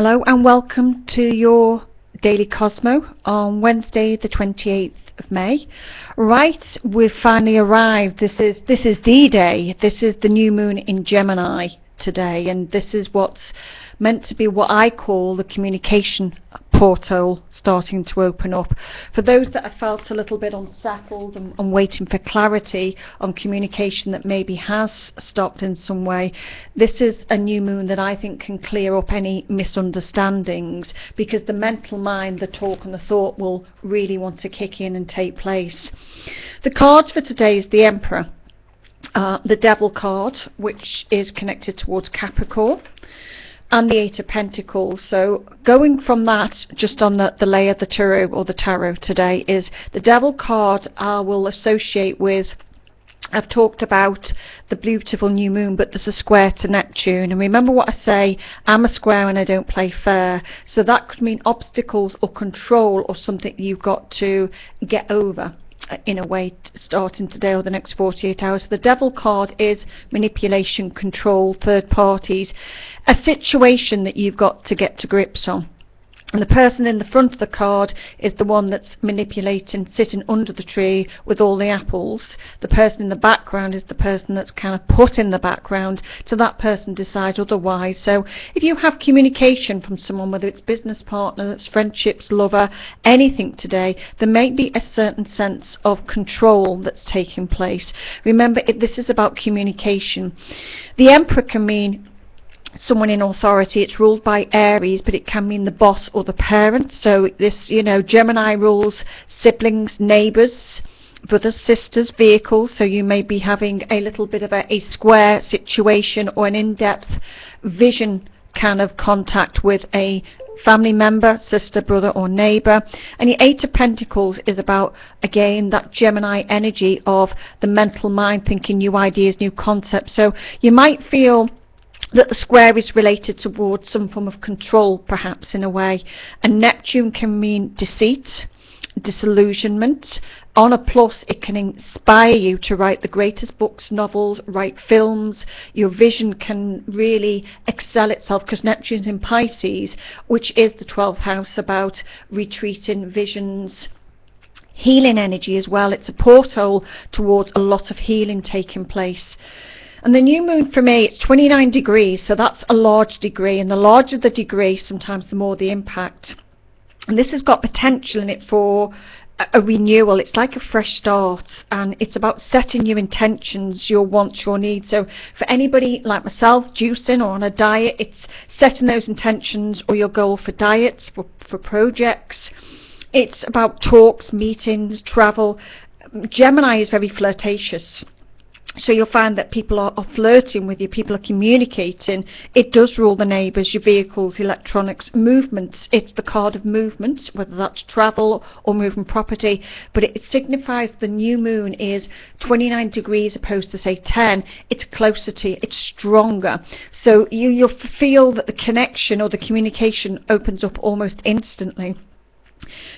Hello and welcome to your Daily Cosmo on Wednesday the 28th of May. Right, we've finally arrived. This is D-Day. This is the new moon in Gemini today, and this is what's meant to be what I call the communication portal starting to open up. For those that have felt a little bit unsettled and waiting for clarity on communication that maybe has stopped in some way, this is a new moon that I think can clear up any misunderstandings, because the mental mind, the talk and the thought will really want to kick in and take place. The cards for today is the Emperor, the Devil card, which is connected towards Capricorn, and the Eight of Pentacles. So going from that, just on the layer of the tarot or the tarot today, is the Devil card I will associate with, I've talked about the beautiful new moon, but there's a square to Neptune, and remember what I say, I'm a square and I don't play fair. So that could mean obstacles or control or something you've got to get over in a way, starting today or the next 48 hours. The Devil card is manipulation, control, third parties, a situation that you've got to get to grips on. And the person in the front of the card is the one that's manipulating, sitting under the tree with all the apples. The person in the background is the person that's kind of put in the background till that person decides otherwise. So if you have communication from someone, whether it's business partner, it's friendships, lover, anything today, there may be a certain sense of control that's taking place. Remember, this is about communication. The Emperor can mean someone in authority. It's ruled by Aries, but it can mean the boss or the parent. So this, Gemini rules siblings, neighbours, brothers, sisters, vehicles. So you may be having a little bit of a square situation or an in-depth vision kind of contact with a family member, sister, brother or neighbour. And the Eight of Pentacles is about, again, that Gemini energy of the mental mind, thinking new ideas, new concepts. So you might feel that the square is related towards some form of control, perhaps, in a way. And Neptune can mean deceit, disillusionment. On a plus, it can inspire you to write the greatest books, novels, write films. Your vision can really excel itself, because Neptune's in Pisces, which is the 12th house, about retreating, visions, healing energy as well. It's a portal towards a lot of healing taking place. And the new moon for me, it's 29 degrees, so that's a large degree, and the larger the degree, sometimes the more the impact. And this has got potential in it for a renewal. It's like a fresh start, and it's about setting your intentions, your wants, your needs. So for anybody like myself, juicing or on a diet, it's setting those intentions or your goal for diets, for projects. It's about talks, meetings, travel. Gemini is very flirtatious. So you'll find that people are flirting with you, people are communicating. It does rule the neighbours, your vehicles, electronics, movements. It's the card of movement, whether that's travel or moving property. But it signifies the new moon is 29 degrees opposed to, say, 10. It's closer to you, it's stronger. So you'll feel that the connection or the communication opens up almost instantly.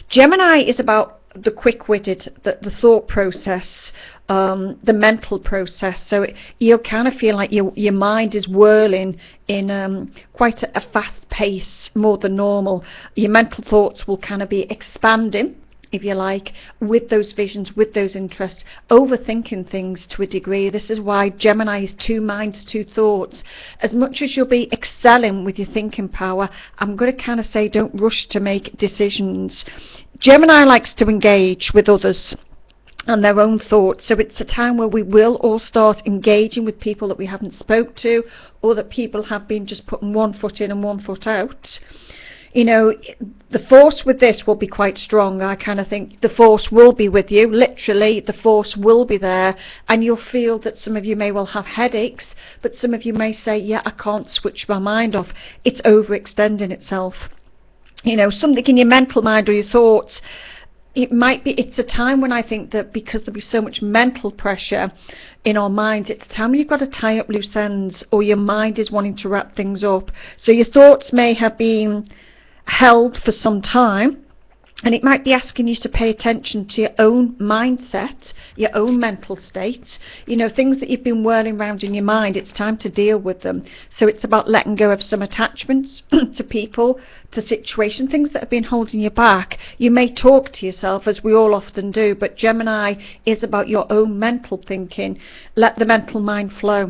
Gemini is about the quick-witted, the thought process, the mental process. So you'll kind of feel like your mind is whirling in quite a fast pace, more than normal. Your mental thoughts will kind of be expanding, if you like, with those visions, with those interests, overthinking things to a degree. This is why Gemini is two minds, two thoughts. As much as you'll be excelling with your thinking power, I'm going to kind of say don't rush to make decisions. Gemini likes to engage with others and their own thoughts, so it's a time where we will all start engaging with people that we haven't spoke to, or that people have been just putting one foot in and one foot out. The force with this will be quite strong. I kind of think the force will be with you, literally the force will be there, and you'll feel that some of you may well have headaches, but some of you may say, yeah, I can't switch my mind off. It's overextending itself. Something in your mental mind or your thoughts, it's a time when I think that because there'll be so much mental pressure in our minds, it's a time when you've got to tie up loose ends, or your mind is wanting to wrap things up. So your thoughts may have been held for some time, And it might be asking you to pay attention to your own mindset, your own mental state. You know, things that you've been whirling around in your mind, it's time to deal with them. So it's about letting go of some attachments to people, to situations, things that have been holding you back. You may talk to yourself, as we all often do, but Gemini is about your own mental thinking. Let the mental mind flow.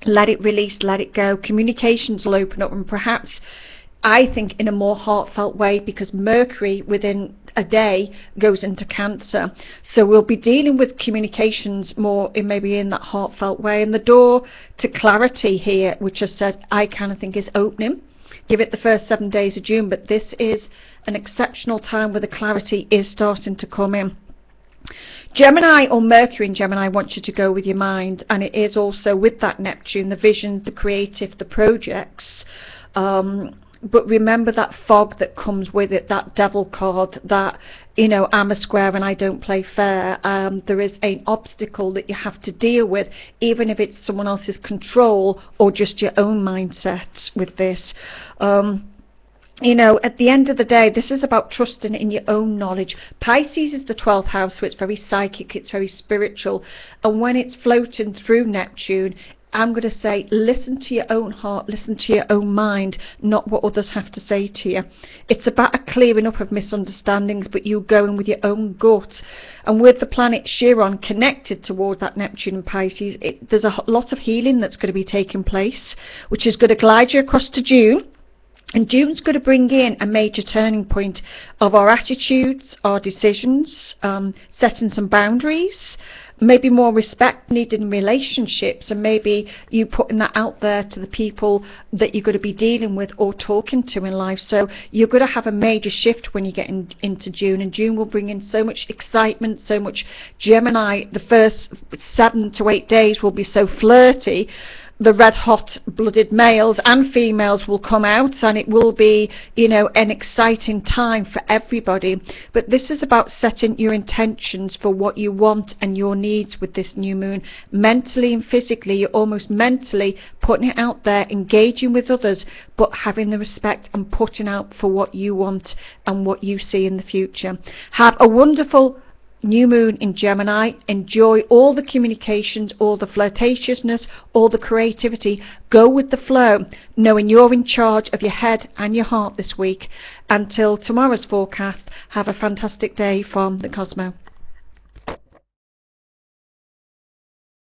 Let it release, let it go. Communications will open up, and perhaps, I think, in a more heartfelt way, because Mercury within a day goes into Cancer. So we'll be dealing with communications more maybe in that heartfelt way. And the door to clarity here, which I've said I kind of think is opening. Give it the first 7 days of June, but this is an exceptional time where the clarity is starting to come in. Gemini, or Mercury in Gemini, wants you to go with your mind, and it is also with that Neptune, the visions, the creative, the projects. But remember that fog that comes with it, that devil card, that, you know, I'm a square and I don't play fair. There is an obstacle that you have to deal with, even if it's someone else's control or just your own mindset with this. You know, at the end of the day, this is about trusting in your own knowledge. Pisces is the 12th house, so it's very psychic, it's very spiritual. And when it's floating through Neptune, I'm going to say, listen to your own heart, listen to your own mind, not what others have to say to you. It's about a clearing up of misunderstandings, but you going with your own gut. And with the planet Chiron connected towards that Neptune and Pisces, there's a lot of healing that's going to be taking place, which is going to glide you across to June. And June's going to bring in a major turning point of our attitudes, our decisions, setting some boundaries, maybe more respect needed in relationships, and maybe you putting that out there to the people that you're going to be dealing with or talking to in life. So you're going to have a major shift when you get into June, and June will bring in so much excitement, so much. Gemini, the first 7 to 8 days will be so flirty. The red hot blooded males and females will come out, and it will be, you know, an exciting time for everybody. But this is about setting your intentions for what you want and your needs with this new moon, mentally and physically. You're almost mentally putting it out there, engaging with others, but having the respect and putting out for what you want and what you see in the future. Have a wonderful new moon in Gemini. Enjoy all the communications, all the flirtatiousness, all the creativity. Go with the flow, knowing you're in charge of your head and your heart this week. Until tomorrow's forecast, have a fantastic day from the Cosmo.